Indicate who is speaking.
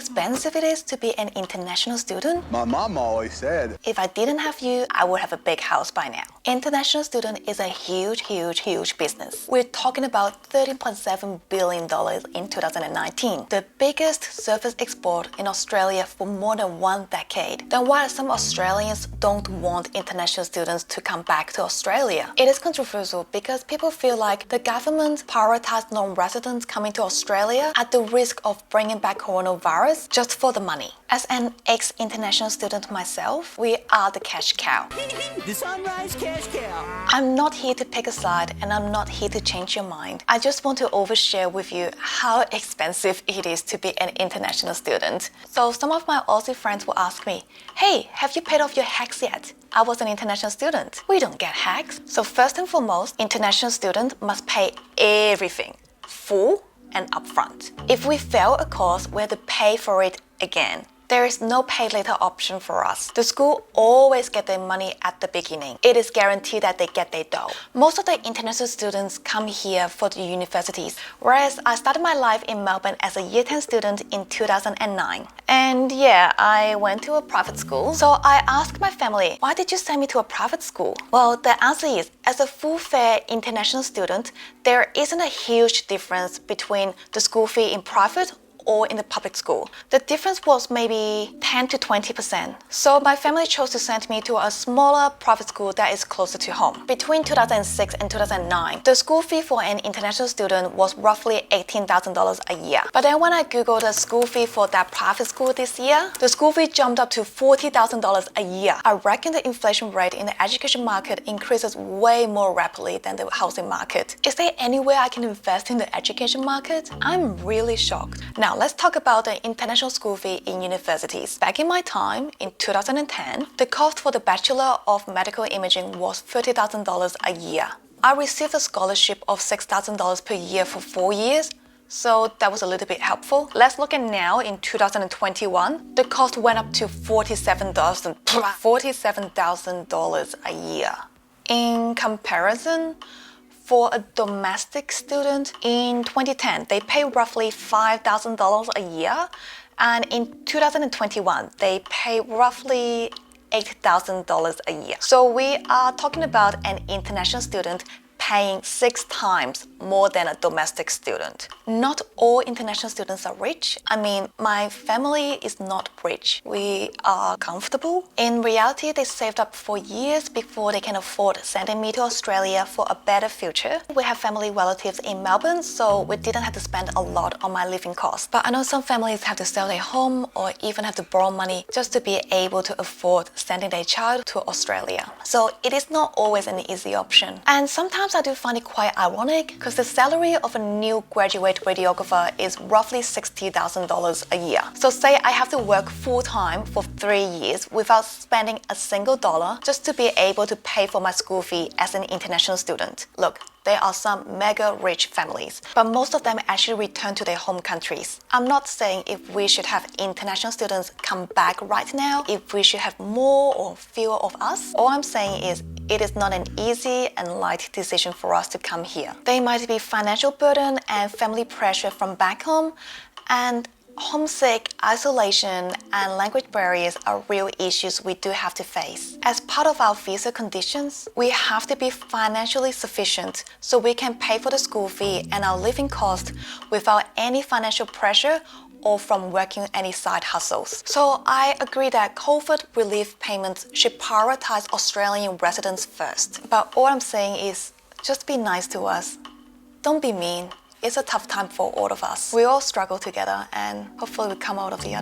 Speaker 1: expensive it is to be an international student?
Speaker 2: My mom always said,
Speaker 1: If I didn't have you, I would have a big house by now. International student is a huge business. We're talking about $13.7 billion in 2019, the biggest surface export in Australia for more than 1 decade. Then why some Australians don't want international students to come back to Australia? It is controversial because people feel like the government prioritized non-residents coming to Australia at the risk of bringing back coronavirus just for the money. As an ex-international student myself, we are the cash cow.
Speaker 3: The sunrise cash cow.
Speaker 1: I'm not here to pick a side and I'm not here to change your mind. I just want to overshare with you how expensive it is to be an international student. So some of my Aussie friends will ask me, hey, have you paid off your HECS yet? I was an international student. We don't get HECS. So first and foremost, international student must pay everything, full and upfront. If we fail a course, we have to pay for it again. There is no pay later option for us. The school always get their money at the beginning. It is guaranteed that they get their dough. Most of the international students come here for the universities, whereas I started my life in Melbourne as a Year 10 student in 2009. And yeah, I went to a private school. So I asked my family, why did you send me to a private school? Well, the answer is, as a full-fare international student, there isn't a huge difference between the school fee in private or in the public school. The difference was maybe 10 to 20%. So my family chose to send me to a smaller private school that is closer to home. Between 2006 and 2009, the school fee for an international student was roughly $18,000 a year. But then when I googled the school fee for that private school this year, the school fee jumped up to $40,000 a year. I reckon the inflation rate in the education market increases way more rapidly than the housing market. Is there any way I can invest in the education market? I'm really shocked. Now, let's talk about the international school fee in universities. Back in my time, in 2010, the cost for the Bachelor of Medical Imaging was $30,000 a year. I received a scholarship of $6,000 per year for 4 years, so that was a little bit helpful. Let's look at now in 2021, the cost went up to $47,000 a year. In comparison, for a domestic student in 2010, they pay roughly $5,000 a year, and in 2021, they pay roughly $8,000 a year. So we are talking about an international student paying 6 times more than a domestic student. Not all international students are rich. I mean, my family is not rich. We are comfortable. In reality, they saved up for years before they can afford sending me to Australia for a better future. We have family relatives in Melbourne, so we didn't have to spend a lot on my living costs. But I know some families have to sell their home or even have to borrow money just to be able to afford sending their child to Australia. So it is not always an easy option. And sometimes I do find it quite ironic because the salary of a new graduate radiographer is roughly $60,000 a year. So say I have to work full-time for 3 years without spending a single dollar just to be able to pay for my school fee as an international student. Look, there are some mega rich families, but most of them actually return to their home countries. I'm not saying if we should have international students come back right now, if we should have more or fewer of us. All I'm saying is it is not an easy and light decision for us to come here. There might be financial burden and family pressure from back home, and homesick, isolation, and language barriers are real issues we do have to face. As part of our visa conditions, we have to be financially sufficient so we can pay for the school fee and our living costs without any financial pressure or from working any side hustles. So I agree that COVID relief payments should prioritize Australian residents first. But all I'm saying is just be nice to us. Don't be mean. It's a tough time for all of us. We all struggle together and hopefully we come out of the other